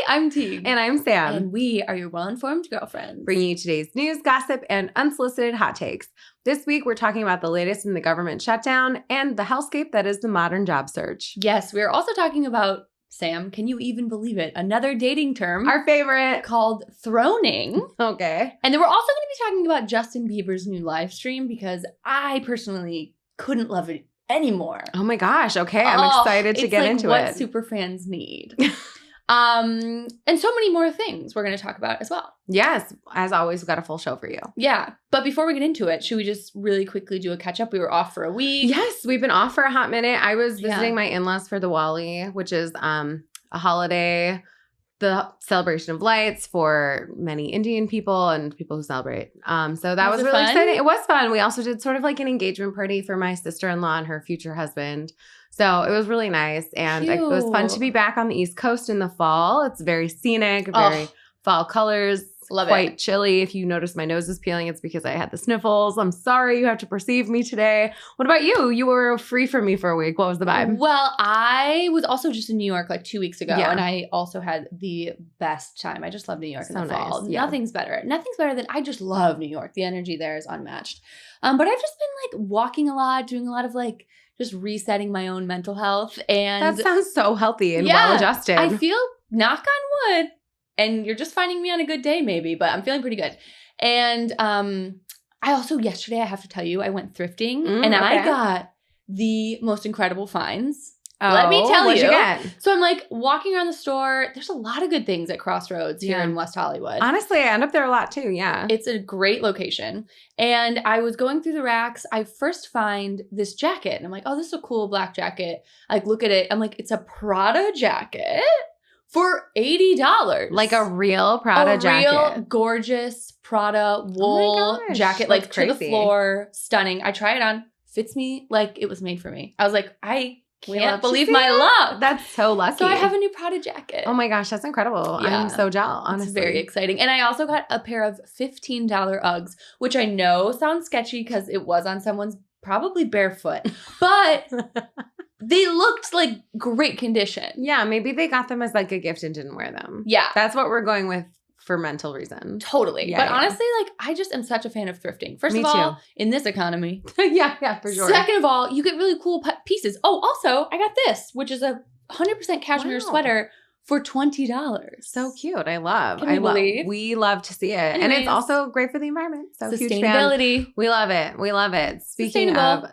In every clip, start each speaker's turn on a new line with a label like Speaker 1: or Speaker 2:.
Speaker 1: I'm Tiege.
Speaker 2: And I'm Sam.
Speaker 1: And we are your well-informed girlfriends.
Speaker 2: Bringing you today's news, gossip, and unsolicited hot takes. This week, we're talking about the latest in the government shutdown and the hellscape that is the modern job search.
Speaker 1: Yes, we're also talking about, Sam, can you even believe it? Another dating term.
Speaker 2: Our favorite.
Speaker 1: Called throning.
Speaker 2: Okay.
Speaker 1: And then we're also going to be talking about Justin Bieber's new live stream because I personally couldn't love it anymore.
Speaker 2: Oh my gosh. Okay. I'm excited to get into
Speaker 1: what
Speaker 2: it.
Speaker 1: Super fans need. And so many more things we're going to talk about as well.
Speaker 2: Yes. As always, we've got a full show for you.
Speaker 1: Yeah. But before we get into it, should we just really quickly do a catch up? We were off for a week.
Speaker 2: Yes. We've been off for a hot minute. I was visiting my in-laws for the Diwali, which is a holiday, the celebration of lights for many Indian people and people who celebrate. So that was really exciting. It was fun. We also did sort of like an engagement party for my sister-in-law and her future husband. So it was really nice. And it was fun to be back on the East Coast in the fall. It's very scenic, very fall colors.
Speaker 1: Love
Speaker 2: quite
Speaker 1: it.
Speaker 2: Chilly. If you notice my nose is peeling, it's because I had the sniffles. I'm sorry you have to perceive me today. What about you? You were free from me for a week. What was the vibe?
Speaker 1: Well, I was also just in New York like 2 weeks ago, and I also had the best time. I just love New York in the fall.
Speaker 2: Nice. Yeah.
Speaker 1: Nothing's better. Nothing's better than I just love New York. The energy there is unmatched. But I've just been like walking a lot, doing a lot of like just resetting my own mental health. And
Speaker 2: that sounds so healthy and well-adjusted.
Speaker 1: I feel, knock on wood, and you're just finding me on a good day maybe, but I'm feeling pretty good. And I also, yesterday, I have to tell you, I went thrifting and I got the most incredible finds. Let me tell you.
Speaker 2: What'd you get?
Speaker 1: So I'm like walking around the store. There's a lot of good things at Crossroads here in West Hollywood.
Speaker 2: Honestly, I end up there a lot too. Yeah.
Speaker 1: It's a great location. And I was going through the racks. I first find this jacket and I'm like, oh, this is a cool black jacket. I like look at it. I'm like, it's a Prada jacket for $80.
Speaker 2: Like a real Prada jacket.
Speaker 1: A real gorgeous Prada wool jacket. Like to the floor. Stunning. I try it on. Fits me like it was made for me. I was like, I can't believe my luck.
Speaker 2: That's so lucky.
Speaker 1: So I have a new Prada jacket.
Speaker 2: Oh my gosh, that's incredible. Yeah. I'm so jealous, honestly.
Speaker 1: It's very exciting. And I also got a pair of $15 Uggs, which I know sounds sketchy because it was on someone's probably barefoot. But they looked like great condition.
Speaker 2: Yeah, maybe they got them as like a gift and didn't wear them.
Speaker 1: Yeah.
Speaker 2: That's what we're going with for mental reason.
Speaker 1: Totally. Yeah, but honestly, like I just am such a fan of thrifting. First of all, in this economy.
Speaker 2: yeah, for sure.
Speaker 1: Second of all, you get really cool pieces. Oh, also, I got this, which is a 100% cashmere sweater for $20.
Speaker 2: So cute. I love.
Speaker 1: Can you believe?
Speaker 2: We love to see it.
Speaker 1: Anyways,
Speaker 2: and it's also great for the environment. So
Speaker 1: sustainability.
Speaker 2: We love it. We love it. Speaking of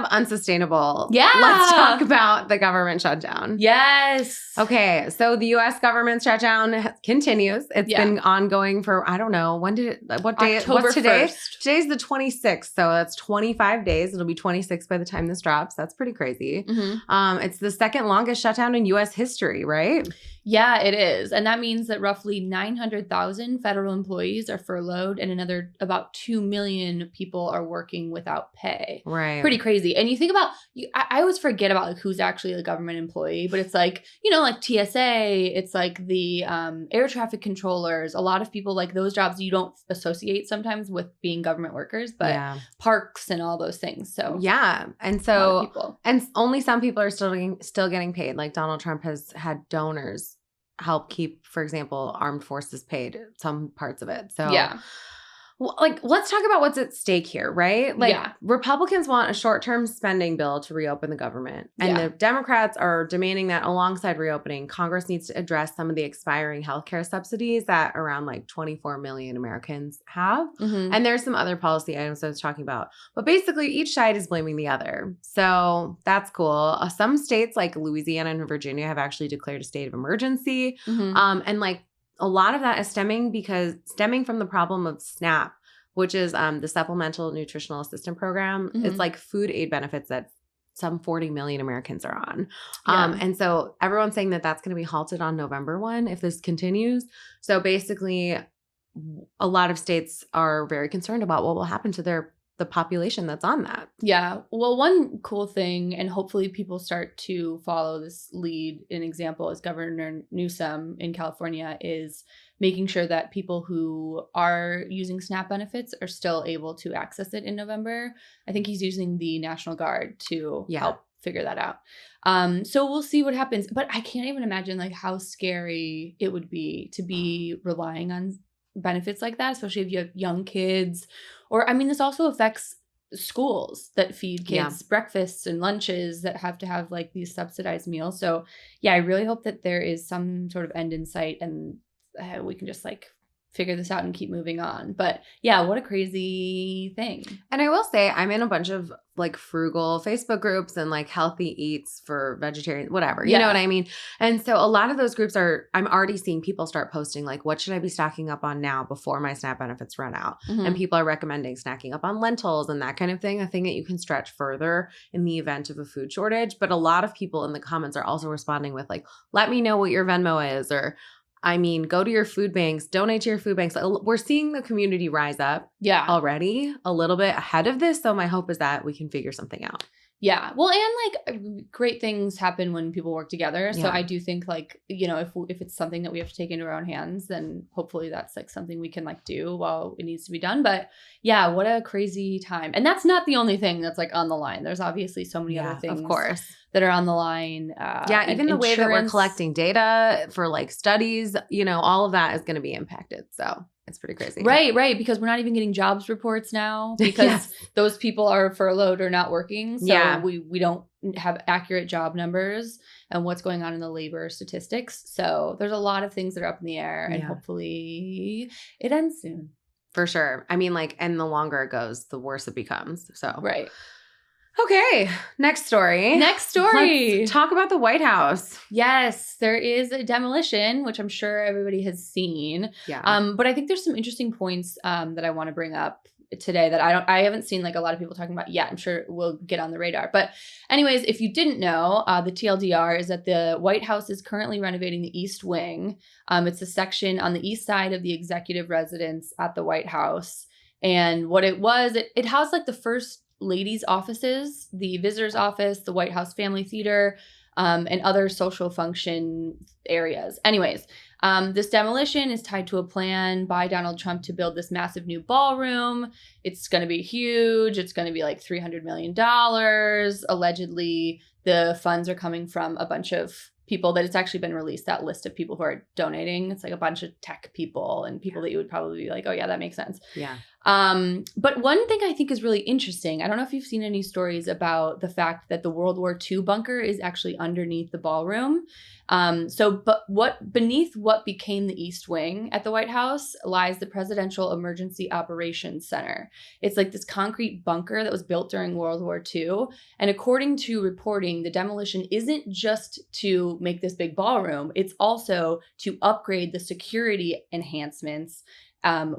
Speaker 2: unsustainable,
Speaker 1: yeah.
Speaker 2: Let's talk about the government shutdown.
Speaker 1: Yes.
Speaker 2: Okay. So the U.S. government shutdown continues. It's been ongoing for, I don't know, what day?
Speaker 1: October
Speaker 2: what's today?
Speaker 1: 1st.
Speaker 2: Today's the 26th. So that's 25 days. It'll be 26 by the time this drops. That's pretty crazy.
Speaker 1: Mm-hmm.
Speaker 2: It's the second longest shutdown in U.S. history, right?
Speaker 1: Yeah, it is. And that means that roughly 900,000 federal employees are furloughed and another about 2 million people are working without pay.
Speaker 2: Right.
Speaker 1: Pretty crazy. And you think about, I always forget about like who's actually a government employee, but it's like, you know, like TSA, it's like the air traffic controllers, a lot of people like those jobs you don't associate sometimes with being government workers, but parks and all those things. So
Speaker 2: yeah. And so, and only some people are still getting paid. Like Donald Trump has had donors help keep, for example, armed forces paid, some parts of it. So like, let's talk about what's at stake here, right? Like Republicans want a short-term spending bill to reopen the government. And the Democrats are demanding that alongside reopening, Congress needs to address some of the expiring healthcare subsidies that around like 24 million Americans have. Mm-hmm. And there's some other policy items I was talking about. But basically, each side is blaming the other. So that's cool. Some states like Louisiana and Virginia have actually declared a state of emergency. Mm-hmm. And like, a lot of that is stemming from the problem of SNAP, which is the Supplemental Nutritional Assistance Program. Mm-hmm. It's like food aid benefits that some 40 million Americans are on. And so everyone's saying that that's going to be halted on November 1 if this continues. So basically, a lot of states are very concerned about what will happen to the population that's on that.
Speaker 1: Yeah. Well, one cool thing, and hopefully people start to follow this lead, an example is Governor Newsom in California is making sure that people who are using SNAP benefits are still able to access it in November. I think he's using the National Guard to help figure that out. So we'll see what happens. But I can't even imagine like how scary it would be to be relying on benefits like that, especially if you have young kids. Or, I mean, this also affects schools that feed kids breakfasts and lunches that have to have like these subsidized meals. So yeah, I really hope that there is some sort of end in sight and we can just like figure this out and keep moving on. But yeah, what a crazy thing.
Speaker 2: And I will say I'm in a bunch of like frugal Facebook groups and like healthy eats for vegetarians, whatever, you know what I mean? And so a lot of those groups I'm already seeing people start posting like, what should I be stocking up on now before my SNAP benefits run out? Mm-hmm. And people are recommending snacking up on lentils and that kind of thing, a thing that you can stretch further in the event of a food shortage. But a lot of people in the comments are also responding with like, let me know what your Venmo is, or I mean, go to your food banks, donate to your food banks. We're seeing the community rise up already a little bit ahead of this. So my hope is that we can figure something out.
Speaker 1: Yeah. Well, and like great things happen when people work together. So I do think like, you know, if it's something that we have to take into our own hands, then hopefully that's like something we can like do while it needs to be done. But yeah, what a crazy time. And that's not the only thing that's like on the line. There's obviously so many other things,
Speaker 2: of course,
Speaker 1: that are on the line.
Speaker 2: Even the way that we're collecting data for like studies, you know, all of that is going to be impacted. So it's pretty crazy.
Speaker 1: Right. Because we're not even getting jobs reports now because those people are furloughed or not working. So we don't have accurate job numbers and what's going on in the labor statistics. So there's a lot of things that are up in the air and hopefully it ends soon.
Speaker 2: For sure. I mean, like, and the longer it goes, the worse it becomes. So
Speaker 1: right.
Speaker 2: Okay, next story.
Speaker 1: Let's
Speaker 2: talk about the White House.
Speaker 1: Yes, there is a demolition, which I'm sure everybody has seen.
Speaker 2: Yeah.
Speaker 1: But I think there's some interesting points that I want to bring up today that I haven't seen like a lot of people talking about yet. I'm sure we'll get on the radar. But anyways, if you didn't know, the TLDR is that the White House is currently renovating the East Wing. It's a section on the east side of the executive residence at the White House. And what it was, it housed like the first ladies' offices, the visitor's office, the White House Family Theater, and other social function areas. Anyways, this demolition is tied to a plan by Donald Trump to build this massive new ballroom. It's going to be huge. It's going to be like $300 million. Allegedly, the funds are coming from a bunch of people that it's actually been released, that list of people who are donating. It's like a bunch of tech people and people that you would probably be like, oh yeah, that makes sense.
Speaker 2: Yeah.
Speaker 1: But one thing I think is really interesting, I don't know if you've seen any stories about the fact that the World War II bunker is actually underneath the ballroom. Beneath what became the East Wing at the White House lies the Presidential Emergency Operations Center. It's like this concrete bunker that was built during World War II. And according to reporting, the demolition isn't just to make this big ballroom, it's also to upgrade the security enhancements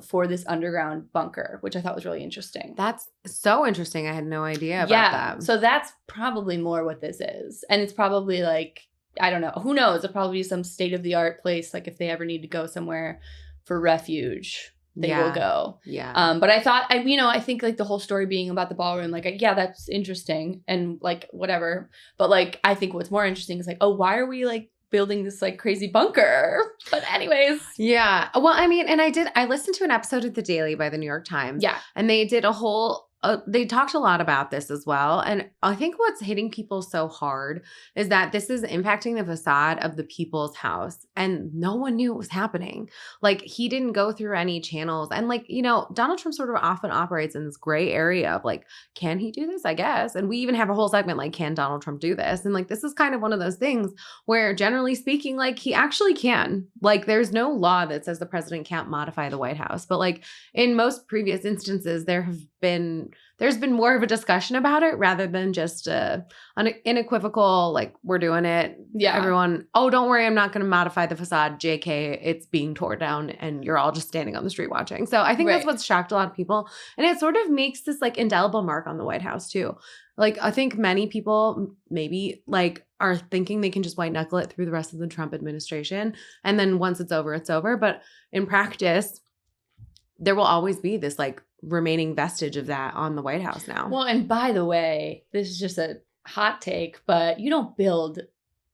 Speaker 1: for this underground bunker, which I thought was really interesting.
Speaker 2: That's so interesting. I had no idea about that.
Speaker 1: So that's probably more what this is. And it's probably like, I don't know. Who knows? It'll probably be some state-of-the-art place. Like if they ever need to go somewhere for refuge, they will go.
Speaker 2: Yeah.
Speaker 1: But I thought, I think like the whole story being about the ballroom, like, that's interesting and like whatever. But like, I think what's more interesting is like, oh, why are we like building this like crazy bunker? But anyways.
Speaker 2: Yeah. Well, I mean, and I listened to an episode of The Daily by the New York Times.
Speaker 1: Yeah.
Speaker 2: And they did a whole they talked a lot about this as well. And I think what's hitting people so hard is that this is impacting the facade of the people's house. And no one knew it was happening. Like he didn't go through any channels. And like, Donald Trump sort of often operates in this gray area of like, can he do this? I guess. And we even have a whole segment like, can Donald Trump do this? And like, this is kind of one of those things where generally speaking, like he actually can. Like there's no law that says the president can't modify the White House. But like in most previous instances, there's been more of a discussion about it rather than just an unequivocal, like, we're doing it.
Speaker 1: Yeah.
Speaker 2: Everyone, oh, don't worry, I'm not going to modify the facade. JK, it's being torn down and you're all just standing on the street watching. So I think that's what's shocked a lot of people. And it sort of makes this like indelible mark on the White House too. Like I think many people maybe like are thinking they can just white knuckle it through the rest of the Trump administration. And then once it's over, it's over. But in practice, there will always be this like remaining vestige of that on the White House now.
Speaker 1: Well, and by the way, this is just a hot take, but you don't build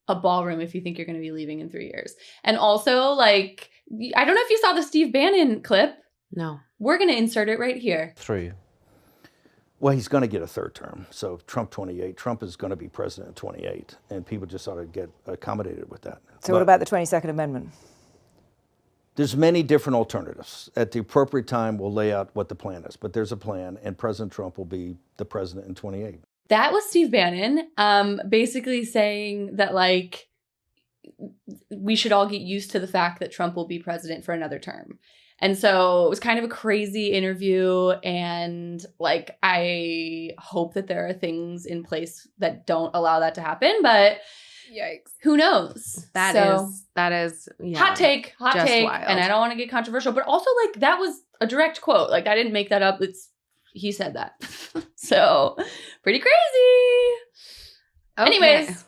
Speaker 1: a ballroom if you think you're going to be leaving in 3 years. And also, like, I don't know if you saw the Steve Bannon clip.
Speaker 2: No.
Speaker 1: We're going to insert it right here.
Speaker 3: 3. Well, he's going to get a third term. So Trump 28. Trump is going to be president in 28. And people just ought to get accommodated with that.
Speaker 4: So what about the 22nd Amendment?
Speaker 3: There's many different alternatives. At the appropriate time, we'll lay out what the plan is. But there's a plan, and President Trump will be the president in 28.
Speaker 1: That was Steve Bannon basically saying that, like, we should all get used to the fact that Trump will be president for another term. And so it was kind of a crazy interview. And, like, I hope that there are things in place that don't allow that to happen. But
Speaker 2: yikes,
Speaker 1: who knows?
Speaker 2: That is
Speaker 1: hot take.
Speaker 2: Wild.
Speaker 1: And I don't want to get controversial, but also, like, that was a direct quote. Like, I didn't make that up. He said that. So pretty crazy. Okay. Anyways,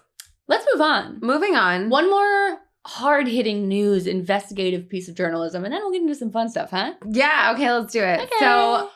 Speaker 1: let's move on.
Speaker 2: Moving on.
Speaker 1: One more hard-hitting news investigative piece of journalism, and then we'll get into some fun stuff, huh?
Speaker 2: Yeah, okay, let's do it.
Speaker 1: Okay.
Speaker 2: So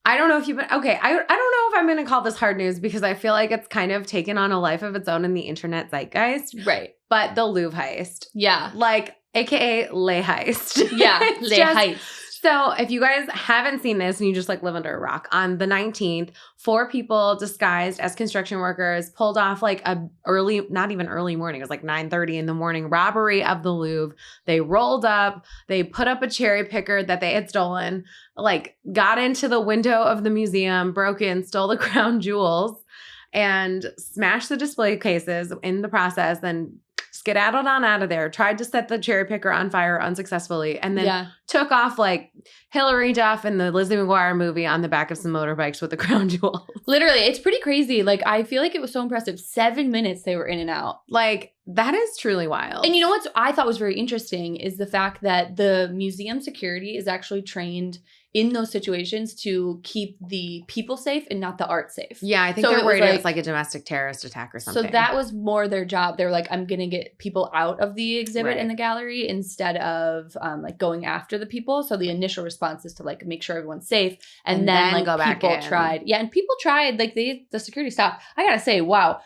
Speaker 2: I don't know if you've been, okay, I don't know if I'm going to call this hard news because I feel like it's kind of taken on a life of its own in the internet zeitgeist.
Speaker 1: Right.
Speaker 2: But the Louvre heist.
Speaker 1: Yeah.
Speaker 2: Like, AKA Lay Heist.
Speaker 1: Yeah, Lay Heist.
Speaker 2: So if you guys haven't seen this and you just like live under a rock, on the 19th, 4 people disguised as construction workers pulled off like not even early morning. It was like 9:30 in the morning robbery of the Louvre. They rolled up, they put up a cherry picker that they had stolen, like got into the window of the museum, broke in, stole the crown jewels, and smashed the display cases in the process, then skedaddled on out of there, tried to set the cherry picker on fire unsuccessfully, and then took off like Hilary Duff in the Lizzie McGuire movie on the back of some motorbikes with the crown jewels.
Speaker 1: Literally, it's pretty crazy. Like, I feel like it was so impressive. 7 minutes they were in and out.
Speaker 2: Like, that is truly wild.
Speaker 1: And you know what I thought was very interesting is the fact that the museum security is actually trained in those situations to keep the people safe and not the art safe.
Speaker 2: Yeah, I think they're worried it's like a domestic terrorist attack or something.
Speaker 1: So that was more their job. They were like, I'm going to get people out of the exhibit in the gallery instead of like going after the people. So the initial response is to like make sure everyone's safe. And then like
Speaker 2: go back
Speaker 1: people tried. Yeah, and people tried, like the security stopped. I got to say, wow.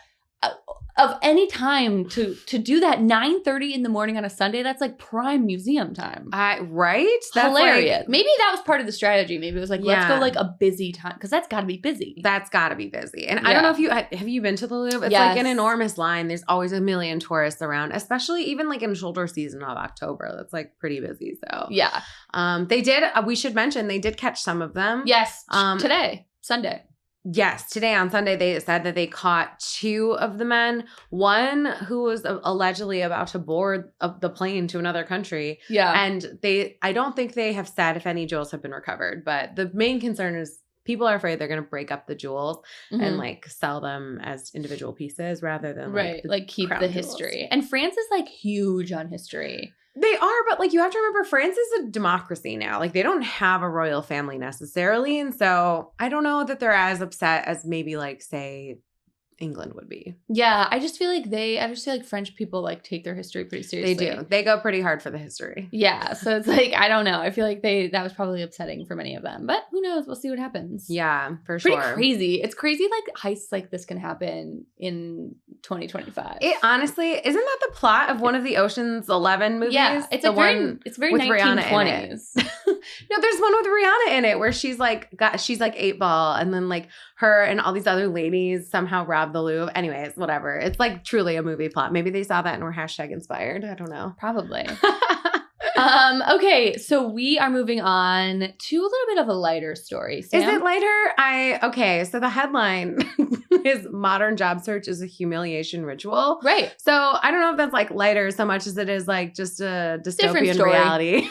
Speaker 1: Of any time to do that 9:30 in the morning on a Sunday, that's like prime museum time.
Speaker 2: Right?
Speaker 1: That's hilarious. Like, maybe that was part of the strategy. Maybe it was like, let's go like a busy time because that's got to be busy.
Speaker 2: That's got to be busy. And I don't know if have you been to the Louvre? It's like an enormous line. There's always a million tourists around, especially even like in shoulder season of October. That's like pretty busy. So
Speaker 1: yeah,
Speaker 2: they did. We should mention they did catch some of them.
Speaker 1: Yes, today, Sunday.
Speaker 2: Yes, today on Sunday, they said that they caught 2 of the men. One who was allegedly about to board the plane to another country.
Speaker 1: Yeah.
Speaker 2: And I don't think they have said if any jewels have been recovered. But the main concern is people are afraid they're going to break up the jewels and like sell them as individual pieces rather than
Speaker 1: like keep the history. And France is like huge on history.
Speaker 2: They are, but like you have to remember, France is a democracy now. Like they don't have a royal family necessarily. And so I don't know that they're as upset as maybe like, say, England would be.
Speaker 1: Yeah, I just feel like French people like take their history pretty seriously.
Speaker 2: They do. They go pretty hard for the history.
Speaker 1: Yeah, so it's like, I don't know. I feel like that was probably upsetting for many of them. But who knows? We'll see what happens.
Speaker 2: Yeah, for sure.
Speaker 1: Pretty crazy. It's crazy like heists like this can happen in 20the's.
Speaker 2: It honestly, isn't that the plot of one of the Ocean's 11 movies?
Speaker 1: Yeah, it's very
Speaker 2: with
Speaker 1: 1920s.
Speaker 2: No, there's one with Rihanna in it where she's like 8-ball and then like her and all these other ladies somehow rob the Louvre. Anyways, whatever. It's like truly a movie plot. Maybe they saw that and were #inspired. I don't know.
Speaker 1: Probably. Okay, so we are moving on to a little bit of a lighter story. Sam?
Speaker 2: Is it lighter? Okay, so the headline is Modern Job Search is a Humiliation Ritual.
Speaker 1: Right.
Speaker 2: So I don't know if that's like lighter so much as it is like just a dystopian reality.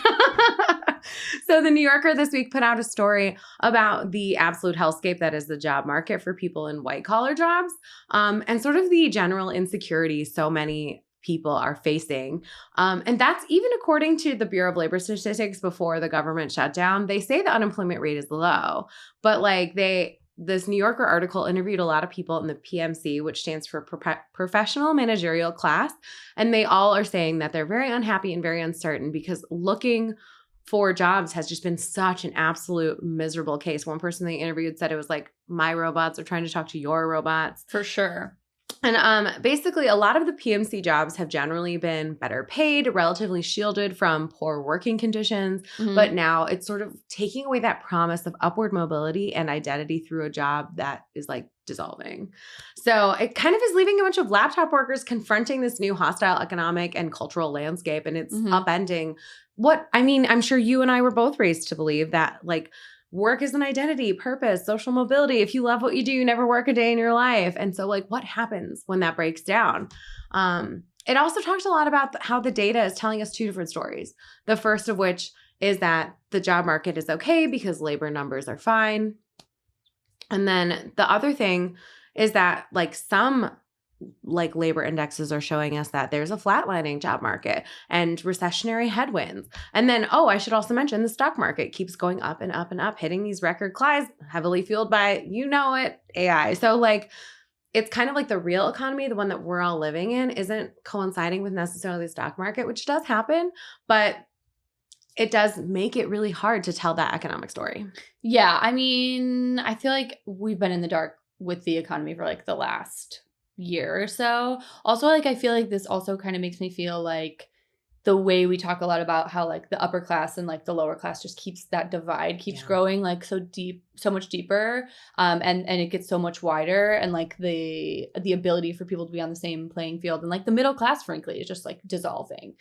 Speaker 2: So the New Yorker this week put out a story about the absolute hellscape that is the job market for people in white collar jobs, and sort of the general insecurity so many people are facing. And that's even according to the Bureau of Labor Statistics before the government shutdown. They say the unemployment rate is low, but like this New Yorker article interviewed a lot of people in the PMC, which stands for Professional Managerial Class. And they all are saying that they're very unhappy and very uncertain because looking for jobs has just been such an absolute miserable case. One person they interviewed said it was like, my robots are trying to talk to your robots.
Speaker 1: For sure.
Speaker 2: And basically, a lot of the PMC jobs have generally been better paid, relatively shielded from poor working conditions.
Speaker 1: Mhm.
Speaker 2: But now it's sort of taking away that promise of upward mobility and identity through a job that is like dissolving. So it kind of is leaving a bunch of laptop workers confronting this new hostile economic and cultural landscape. And it's
Speaker 1: Mhm.
Speaker 2: upending what, I mean, I'm sure you and I were both raised to believe that like work is an identity, purpose, social mobility. If you love what you do, you never work a day in your life. And so like what happens when that breaks down? It also talks a lot about how the data is telling us two different stories. The first of which is that the job market is okay because labor numbers are fine. And then the other thing is that like some like labor indexes are showing us that there's a flatlining job market and recessionary headwinds. And then, I should also mention the stock market keeps going up and up and up, hitting these record highs, heavily fueled by, AI. So like, it's kind of like the real economy, the one that we're all living in, isn't coinciding with necessarily the stock market, which does happen, but it does make it really hard to tell that economic story.
Speaker 1: Yeah. I mean, I feel like we've been in the dark with the economy for like the last year or so. Also, like, I feel like this also kind of makes me feel like the way we talk a lot about how like the upper class and like the lower class just keeps that divide keeps growing like so much deeper, and it gets so much wider, and like the ability for people to be on the same playing field, and like the middle class frankly is just like dissolving.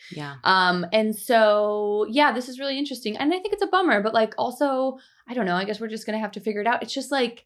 Speaker 1: And so this is really interesting, and I think it's a bummer, but like also I don't know, I guess we're just gonna have to figure it out. It's just like,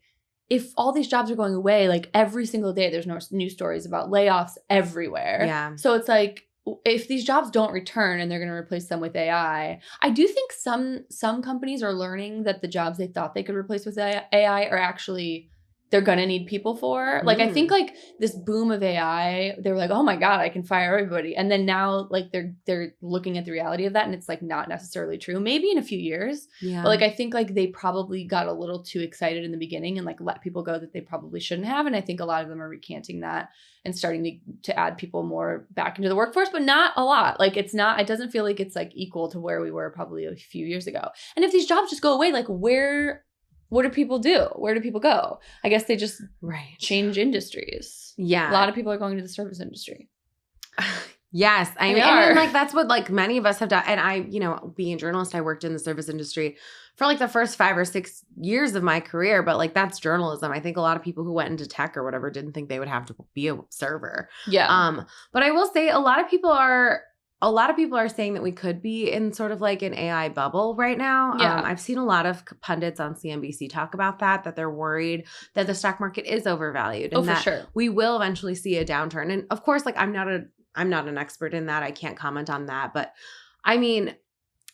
Speaker 1: if all these jobs are going away, like every single day there's no news stories about layoffs everywhere. So it's like, if these jobs don't return and they're going to replace them with AI, I do think some companies are learning that the jobs they thought they could replace with AI are actually they're going to need people for. Like, I think like this boom of AI, they were like, oh my God, I can fire everybody. And then now like they're looking at the reality of that, and it's like not necessarily true. Maybe in a few years. But like, I think like they probably got a little too excited in the beginning and like let people go that they probably shouldn't have. And I think a lot of them are recanting that and starting to add people more back into the workforce, but not a lot. Like it doesn't feel like it's like equal to where we were probably a few years ago. And if these jobs just go away, like what do people do? Where do people go? I guess they just change industries. A lot of people are going to the service industry.
Speaker 2: Yes. I mean, and like that's what like many of us have done. And I, being a journalist, I worked in the service industry for like the first 5 or 6 years of my career, but like that's journalism. I think a lot of people who went into tech or whatever didn't think they would have to be a server. But I will say a lot of people are saying that we could be in sort of like an AI bubble right now. I've seen a lot of pundits on CNBC talk about that they're worried that the stock market is overvalued and that we will eventually see a downturn. And of course, like I'm not an expert in that. I can't comment on that. But I mean,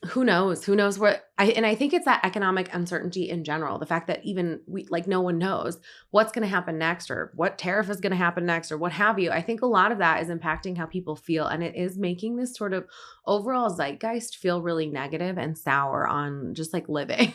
Speaker 2: who knows? Who knows what? I think it's that economic uncertainty in general. The fact that even no one knows what's going to happen next, or what tariff is going to happen next, or what have you. I think a lot of that is impacting how people feel, and it is making this sort of overall zeitgeist feel really negative and sour on just like living.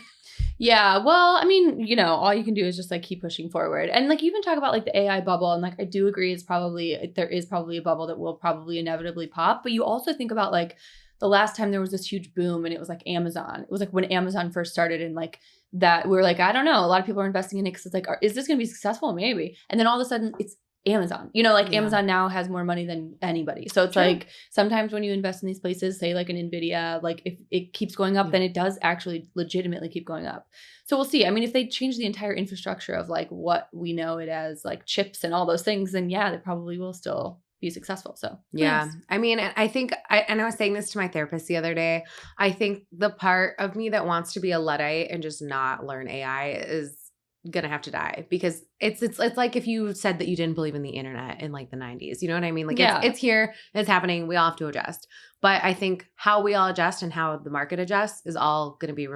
Speaker 1: Yeah, well, I mean, all you can do is just like keep pushing forward, and like even talk about like the AI bubble, and like I do agree, there is probably a bubble that will probably inevitably pop. But you also think about like the last time there was this huge boom, and it was like Amazon. It was like when Amazon first started, and like that we were like, I don't know, a lot of people are investing in it because it's like, is this going to be successful? Maybe. And then all of a sudden it's Amazon. Amazon now has more money than anybody. So it's like sometimes when you invest in these places, say like an Nvidia, like if it keeps going up, then it does actually legitimately keep going up. So we'll see. I mean, if they change the entire infrastructure of like what we know it as, like chips and all those things, then they probably will still be successful. So
Speaker 2: nice. I mean, I think I was saying this to my therapist the other day. I think the part of me that wants to be a Luddite and just not learn AI is gonna have to die, because it's like if you said that you didn't believe in the internet in like the 90s, you know what I mean? Like it's here, it's happening, we all have to adjust. But I think how we all adjust and how the market adjusts is all gonna be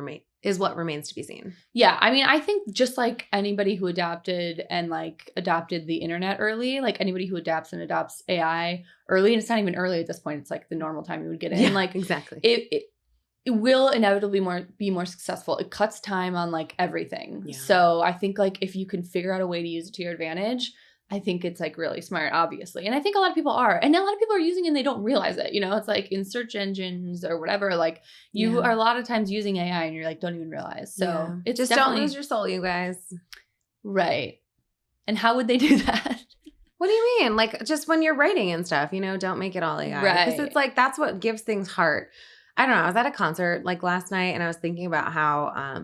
Speaker 2: what remains to be seen. Yeah,
Speaker 1: I mean, I think just like anybody who adopted the internet early, like anybody who adapts AI early, and it's not even early at this point, it's like the normal time you would get in.
Speaker 2: Yeah,
Speaker 1: like
Speaker 2: exactly.
Speaker 1: It will inevitably be more successful. It cuts time on like everything. Yeah. So I think like if you can figure out a way to use it to your advantage, I think it's like really smart, obviously. And I think a lot of people are. And a lot of people are using it and they don't realize it. It's like in search engines or whatever, like you are a lot of times using AI and you're like, don't even realize. So it's
Speaker 2: just don't lose your soul, you guys.
Speaker 1: Right. And how would they do that?
Speaker 2: What do you mean? Like, just when you're writing and stuff, don't make it all AI.
Speaker 1: Right.
Speaker 2: Because it's like, that's what gives things heart. I don't know. I was at a concert like last night and I was thinking about how,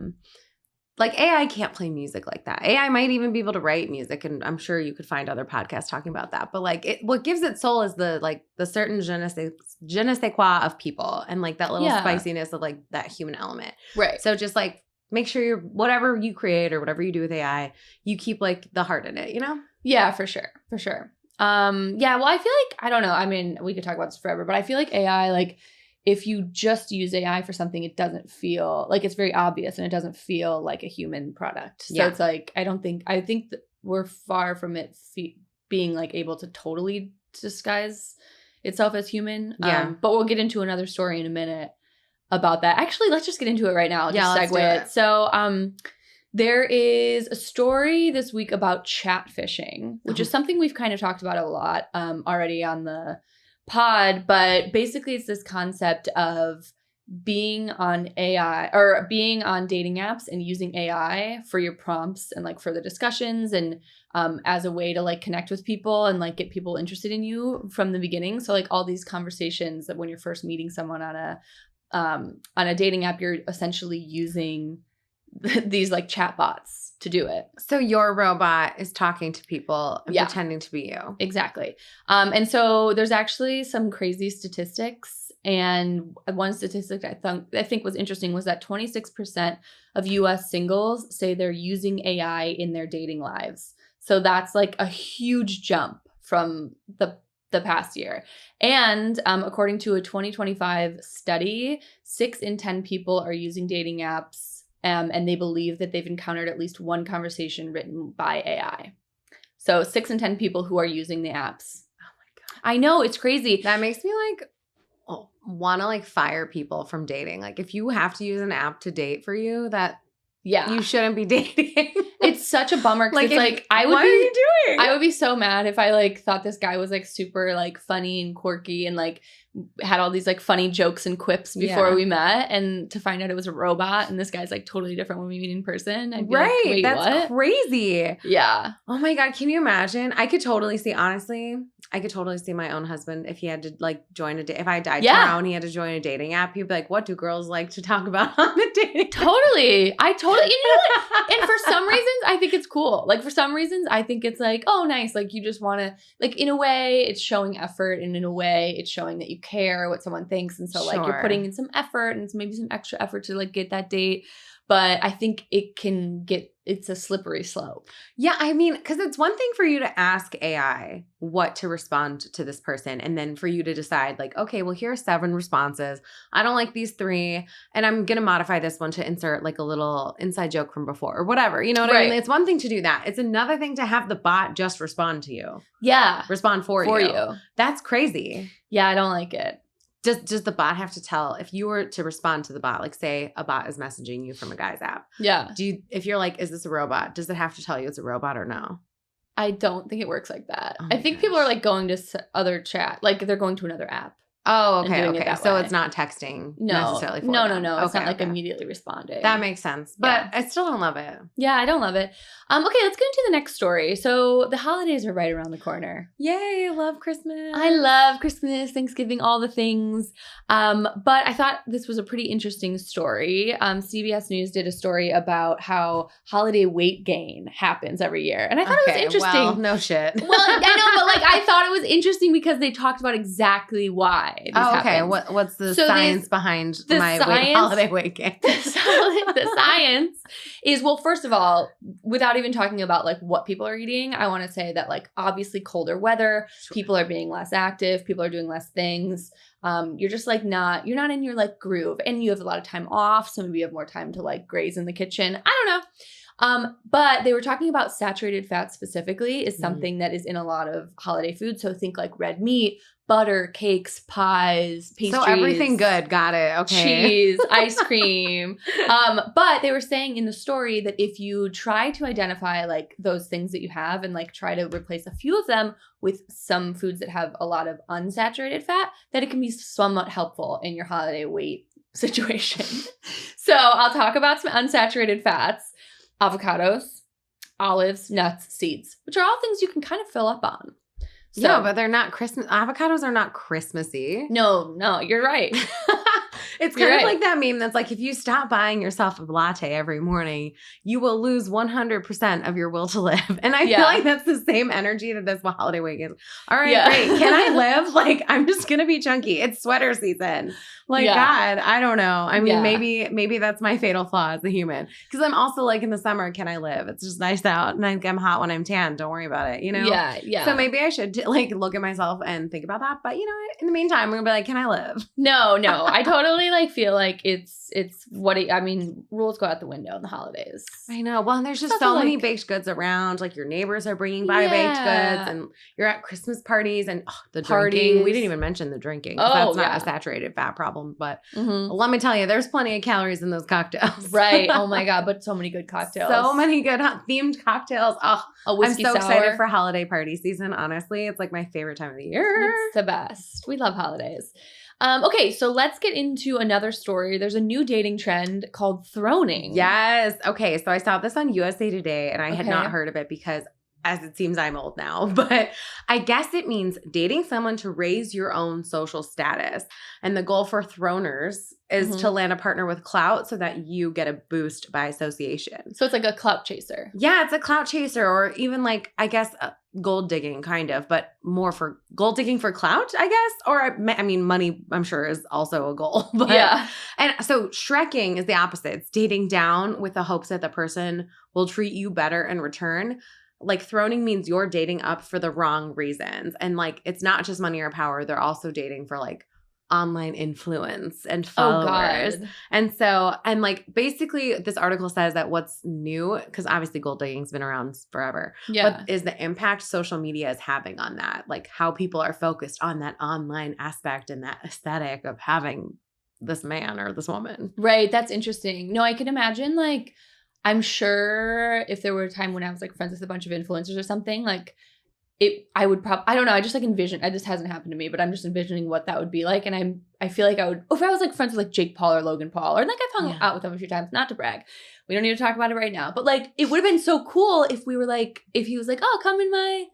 Speaker 2: like AI can't play music like that. AI might even be able to write music, and I'm sure you could find other podcasts talking about that. But like, what gives it soul is the certain je ne sais quoi of people, and like that little spiciness of like that human element.
Speaker 1: Right.
Speaker 2: So just like make sure whatever you create or whatever you do with AI, you keep like the heart in it.
Speaker 1: Yeah, for sure. Yeah. Well, I feel like I don't know. I mean, we could talk about this forever, but I feel like AI like. If you just use AI for something, it doesn't feel like it's very obvious and it doesn't feel like a human product. So it's like, I think that we're far from it being like able to totally disguise itself as human.
Speaker 2: Yeah.
Speaker 1: But we'll get into another story in a minute about that. Actually, let's just get into it right now. I'll just segue it. So, there is a story this week about chat phishing, which is something we've kind of talked about a lot already on the pod, but basically it's this concept of being on AI or being on dating apps and using AI for your prompts and like for the discussions and as a way to like connect with people and like get people interested in you from the beginning. So like all these conversations that when you're first meeting someone on a dating app, you're essentially using these like chat bots to do it.
Speaker 2: So your robot is talking to people and pretending to be you.
Speaker 1: Exactly. And so there's actually some crazy statistics. And one statistic I think was interesting was that 26% of US singles say they're using AI in their dating lives. So that's like a huge jump from the past year. And according to a 2025 study, 6 in 10 people are using dating apps. And they believe that they've encountered at least one conversation written by AI. So 6 in 10 people who are using the apps.
Speaker 2: Oh my God.
Speaker 1: I know, it's crazy.
Speaker 2: That makes me like want to like fire people from dating. Like if you have to use an app to date for you, you shouldn't be dating.
Speaker 1: It's such a bummer because it's like
Speaker 2: what are you doing?
Speaker 1: I would be so mad if I like thought this guy was like super like funny and quirky and like had all these like funny jokes and quips before we met, and to find out it was a robot and this guy's like totally different when we meet in person. I'd be like, wait,
Speaker 2: that's
Speaker 1: what?
Speaker 2: Crazy.
Speaker 1: Yeah.
Speaker 2: Oh my God, can you imagine? I could totally see my own husband if he had to like join if I died tomorrow and he had to join a dating app, he'd be like, what do girls like to talk about on the dating app?
Speaker 1: Totally. You know what? And for some reasons, I think it's cool. Like for some reasons, I think it's like, oh, nice. Like you just want to, like in a way, it's showing effort, and in a way, it's showing that you care what someone thinks. And so like you're putting in some effort and maybe some extra effort to like get that date. But I think it's a slippery slope.
Speaker 2: Yeah, I mean, because it's one thing for you to ask AI what to respond to this person, and then for you to decide like, okay, well, here are 7 responses. I don't like these 3, and I'm going to modify this one to insert like a little inside joke from before or whatever. You know what I mean? It's one thing to do that. It's another thing to have the bot just respond to you.
Speaker 1: Yeah.
Speaker 2: Respond for you. That's crazy.
Speaker 1: Yeah, I don't like it.
Speaker 2: Does the bot have to tell, if you were to respond to the bot, like say a bot is messaging you from a guy's app?
Speaker 1: Yeah.
Speaker 2: If you're like, is this a robot? Does it have to tell you it's a robot or no?
Speaker 1: I don't think it works like that. I think people are like going to other chat, like they're going to another app.
Speaker 2: Oh, okay. So it's not texting necessarily for them.
Speaker 1: No. It's not like immediately responding.
Speaker 2: That makes sense. But I still don't love it.
Speaker 1: Yeah, I don't love it. Okay, let's get into the next story. So the holidays are right around the corner.
Speaker 2: Yay, I love Christmas.
Speaker 1: I love Christmas, Thanksgiving, all the things. But I thought this was a pretty interesting story. CBS News did a story about how holiday weight gain happens every year. And I thought it was interesting.
Speaker 2: Well, no shit.
Speaker 1: Well, I know, but like I thought it was interesting because they talked about exactly why.
Speaker 2: Okay. What's the science behind my holiday weight gain?
Speaker 1: The science is, well, first of all, without even talking about like what people are eating, I want to say that like obviously colder weather, people are being less active, people are doing less things. You're just like you're not in your like groove, and you have a lot of time off. So maybe you have more time to like graze in the kitchen. I don't know. But they were talking about saturated fat specifically is something that is in a lot of holiday food. So think like red meat, butter, cakes, pies, pastries.
Speaker 2: So everything good. Got it. Okay.
Speaker 1: Cheese, ice cream. But they were saying in the story that if you try to identify like those things that you have and like try to replace a few of them with some foods that have a lot of unsaturated fat, that it can be somewhat helpful in your holiday weight situation. So I'll talk about some unsaturated fats. Avocados, olives, nuts, seeds, which are all things you can kind of fill up on. So,
Speaker 2: no, but they're not Christmas. Avocados are not Christmassy.
Speaker 1: No, you're right.
Speaker 2: It's kind of like that meme that's like, if you stop buying yourself a latte every morning, you will lose 100% of your will to live. And I feel like that's the same energy that this holiday week is. All right, great. Can I live? Like, I'm just going to be chunky. It's sweater season. Like, God, I don't know. I mean, maybe that's my fatal flaw as a human. Because I'm also like, in the summer, can I live? It's just nice out. And I'm hot when I'm tan. Don't worry about it, you know?
Speaker 1: Yeah.
Speaker 2: So maybe I should like look at myself and think about that. But you know what? In the meantime, I'm going to be like, can I live?
Speaker 1: No. I totally like feel like it's what I mean, rules go out the window in the holidays.
Speaker 2: I know. Well, and there's just so many baked goods around. Like your neighbors are bringing by baked goods, and you're at Christmas parties and the drinking. We didn't even mention the drinking. That's not a saturated fat problem. But let me tell you, there's plenty of calories in those cocktails.
Speaker 1: Right. Oh my God. But so many good cocktails.
Speaker 2: So many good themed cocktails. Oh,
Speaker 1: a whiskey
Speaker 2: I'm so
Speaker 1: sour.
Speaker 2: excited for holiday party season. Honestly, it's like my favorite time of the year.
Speaker 1: It's the best. We love holidays. Okay, so let's get into another story. There's a new dating trend called throning.
Speaker 2: Yes. Okay, so I saw this on USA Today, and I had not heard of it because, as it seems, I'm old now. But I guess it means dating someone to raise your own social status. And the goal for throners is to land a partner with clout so that you get a boost by association.
Speaker 1: So it's like a clout chaser.
Speaker 2: Yeah, it's a clout chaser, or even like, I guess, gold digging kind of, but more for gold digging for clout, I guess. Or I mean, money, I'm sure, is also a goal. But, and so shrekking is the opposite. It's dating down with the hopes that the person will treat you better in return. Like throning means you're dating up for the wrong reasons. And like, it's not just money or power. They're also dating for like online influence and followers. And so, and like basically this article says that what's new, because obviously gold digging's been around forever, but is the impact social media is having on that, like how people are focused on that online aspect and that aesthetic of having this man or this woman.
Speaker 1: Right. That's interesting. No, I can imagine like, I'm sure if there were a time when I was like friends with a bunch of influencers or something, like I would probably, I don't know. I just like envision, this hasn't happened to me, but I'm just envisioning what that would be like. And I feel like I would, if I was like friends with like Jake Paul or Logan Paul, or like I've hung out with them a few times, not to brag. We don't need to talk about it right now. But like, it would have been so cool if we were like, if he was like, oh, come in my,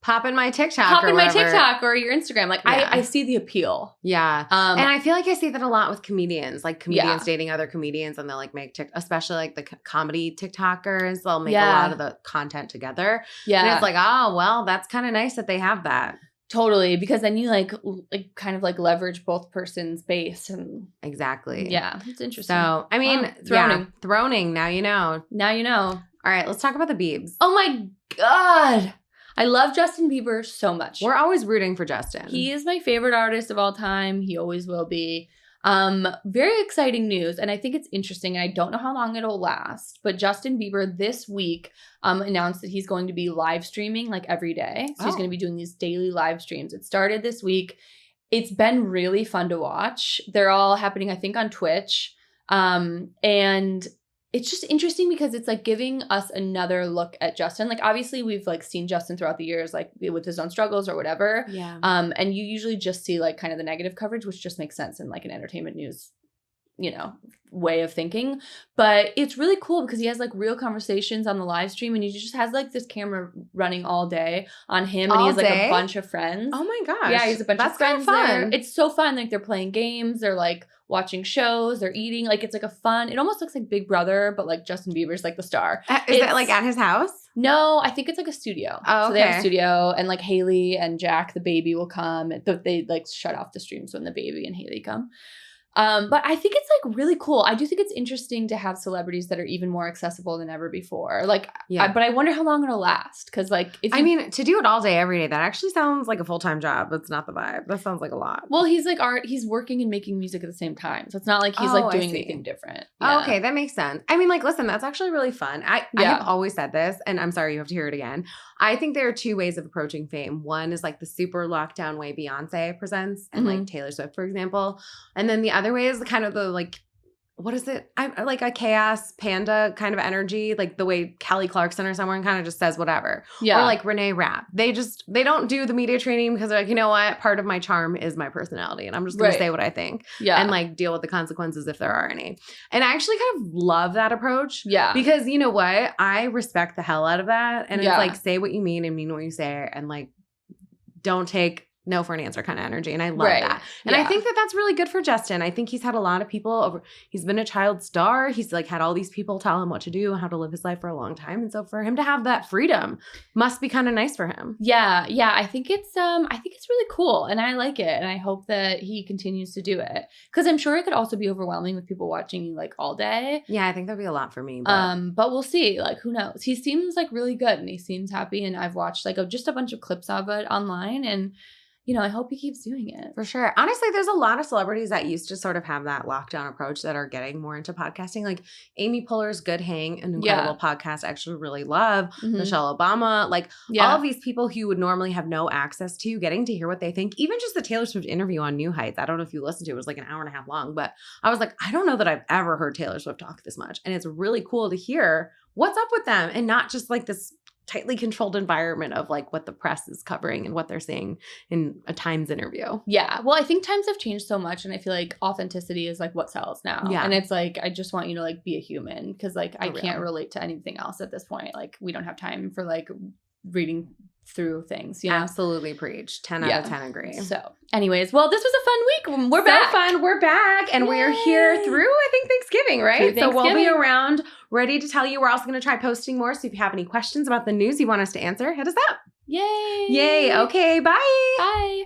Speaker 2: pop in my TikTok.
Speaker 1: Pop in my TikTok or your Instagram. Like I see the appeal.
Speaker 2: Yeah. And I feel like I see that a lot with comedians, like comedians dating other comedians, and they'll like make especially like the comedy TikTokers, they'll make a lot of the content together. Yeah. And it's like, oh, well, that's kind of nice that they have that.
Speaker 1: Totally. Because then you like kind of like leverage both person's base. And
Speaker 2: exactly.
Speaker 1: Yeah. It's interesting.
Speaker 2: So, I mean, throning. Now you know.
Speaker 1: Now you know.
Speaker 2: All right. Let's talk about the Biebs.
Speaker 1: Oh my God. I love Justin Bieber so much.
Speaker 2: We're always rooting for Justin.
Speaker 1: He is my favorite artist of all time. He always will be. Very exciting news. And I think it's interesting. And I don't know how long it'll last. But Justin Bieber this week announced that he's going to be live streaming like every day. So he's going to be doing these daily live streams. It started this week. It's been really fun to watch. They're all happening, I think, on Twitch. And it's just interesting because it's like giving us another look at Justin. Like obviously we've like seen Justin throughout the years, like with his own struggles or whatever. Yeah. And you usually just see like kind of the negative coverage, which just makes sense in like an entertainment news, you know, way of thinking. But it's really cool because he has like real conversations on the live stream, and he just has like this camera running all day on him, and he has like a bunch of friends.
Speaker 2: Oh my gosh.
Speaker 1: Yeah, he has a bunch of friends there. It's so fun. Like they're playing games, they're like watching shows, they're eating. Like it's like a fun, it almost looks like Big Brother, but like Justin Bieber's like the star.
Speaker 2: Is it like at his house?
Speaker 1: No, I think it's like a studio. Oh, okay. So they have a studio, and like Haley and Jack, the baby, will come. They like shut off the streams when the baby and Haley come. But I think it's like really cool. I do think it's interesting to have celebrities that are even more accessible than ever before. Like, but I wonder how long it'll last. Because like,
Speaker 2: I mean, to do it all day, every day, that actually sounds like a full-time job. That's not the vibe. That sounds like a lot.
Speaker 1: Well, he's like he's working and making music at the same time. So it's not like he's like doing anything different.
Speaker 2: Yeah. Oh, okay. That makes sense. I mean, like, listen, that's actually really fun. I have always said this, and I'm sorry you have to hear it again. I think there are two ways of approaching fame. One is like the super lockdown way Beyonce presents, and like Taylor Swift, for example. And then the other way is kind of the like, what is it? I like a chaos panda kind of energy, like the way Kelly Clarkson or someone kind of just says whatever. Yeah. Or like Renee Rapp. They don't do the media training because they're like, you know what? Part of my charm is my personality, and I'm just going to say what I think. Yeah. And like deal with the consequences if there are any. And I actually kind of love that approach. Yeah. Because you know what? I respect the hell out of that. And it's like, say what you mean and mean what you say, and like don't take no for an answer kind of energy. And I love that. And I think that that's really good for Justin. I think he's had a lot of people over. He's been a child star. He's like had all these people tell him what to do, how to live his life for a long time. And so for him to have that freedom must be kind of nice for him.
Speaker 1: Yeah. Yeah. I think it's really cool and I like it. And I hope that he continues to do it. Cause I'm sure it could also be overwhelming with people watching you like all day.
Speaker 2: Yeah. I think that'd be a lot for me. But
Speaker 1: we'll see. Like, who knows? He seems like really good and he seems happy. And I've watched like just a bunch of clips of it online and I hope he keeps doing it.
Speaker 2: For sure. Honestly, there's a lot of celebrities that used to sort of have that lockdown approach that are getting more into podcasting. Like Amy Poehler's Good Hang, an incredible podcast I actually really love. Michelle Obama, like all of these people who you would normally have no access to, getting to hear what they think. Even just the Taylor Swift interview on New Heights. I don't know if you listened to it. It was like an hour and a half long. But I was like, I don't know that I've ever heard Taylor Swift talk this much. And it's really cool to hear what's up with them and not just like this tightly controlled environment of like what the press is covering and what they're saying in a Times interview.
Speaker 1: Yeah. Well, I think times have changed so much and I feel like authenticity is like what sells now. Yeah. And it's like, I just want you to like be a human because like I can't relate to anything else at this point. Like we don't have time for like reading through things,
Speaker 2: Absolutely preach. 10 out of 10 agree.
Speaker 1: So anyways, well, this was a fun week. We're back.
Speaker 2: Fun. We're back. And we are here through, I think, Thanksgiving, right? So we'll be around ready to tell you. We're also going to try posting more. So if you have any questions about the news you want us to answer, hit us up.
Speaker 1: Yay.
Speaker 2: Yay. Okay. Bye.
Speaker 1: Bye.